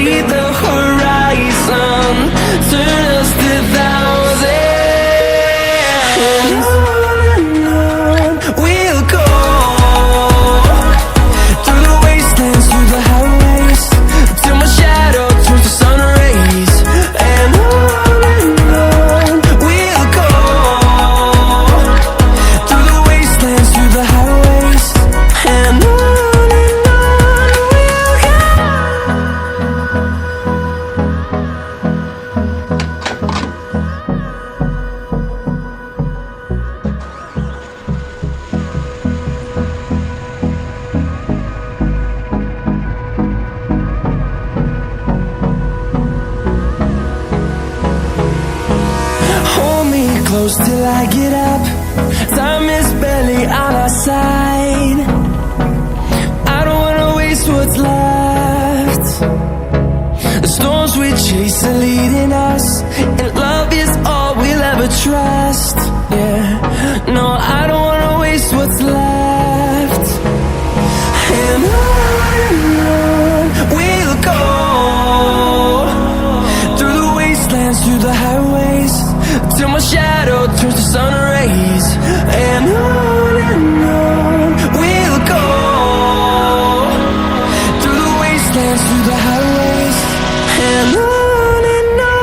see the horizon, turn us to thousands. And on we'll go, through the wastelands, through the highways, till my shadow turns to sun rays. And on we'll go, through the wastelands, through the highways. And on we'll go. Hold me close till I get up. Time is barely on our side. I don't wanna waste what's left. The storms we chase are leading us, and love is all we'll ever trust. Yeah, no, I don't wanna waste what's left. And on we'll go, through the wastelands, through the highways, till my shadow turns to sun rays. And on we'll go, through the wastelands, through the highways. And on we'll go.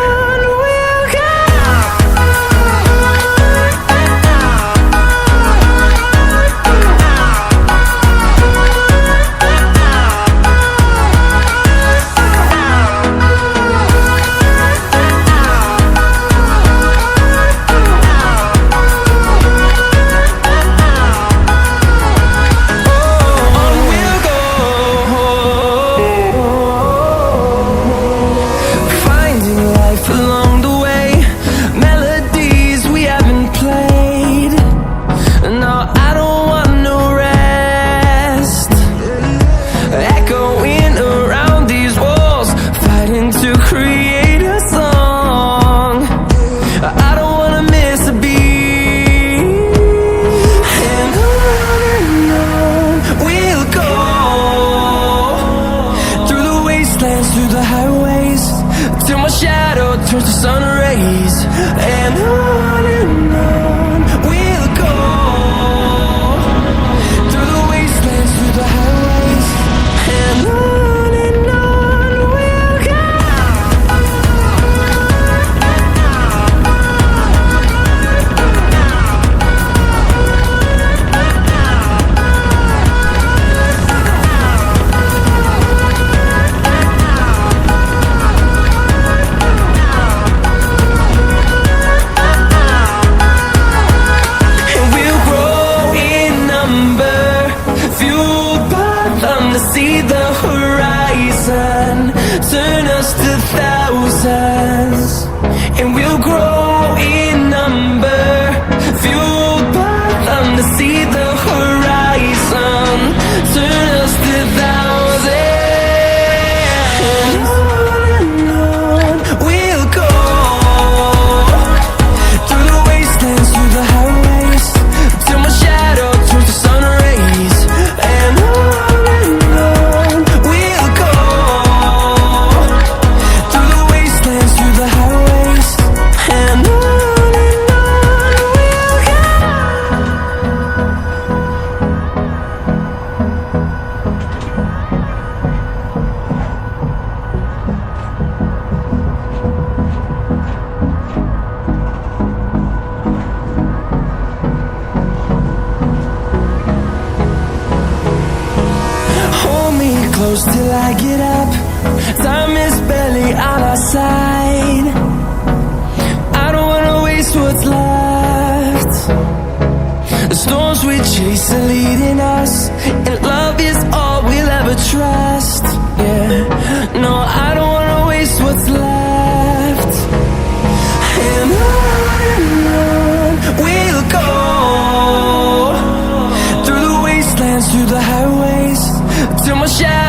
To create a song, I don't wanna miss a beat. And on we'll go, through the wastelands, through the highways, till my shadow turns to sun rays. And on we'll go, through the wastelands, through the highways. And on. See the horizon, turn us to thousands, and we'll grow in number, fueled by them to see the horizon, turn us to thousands. And on we'll go, through the wastelands, through the highways, till my shadow turns to sun rays. And close till I get up. Time is barely on our side. I don't wanna waste what's left. The storms we chase are leading us, and love is all we'll ever trust. Yeah, no, I don't wanna waste what's left. And on we'll go, through the wastelands, through the highways, till my shadow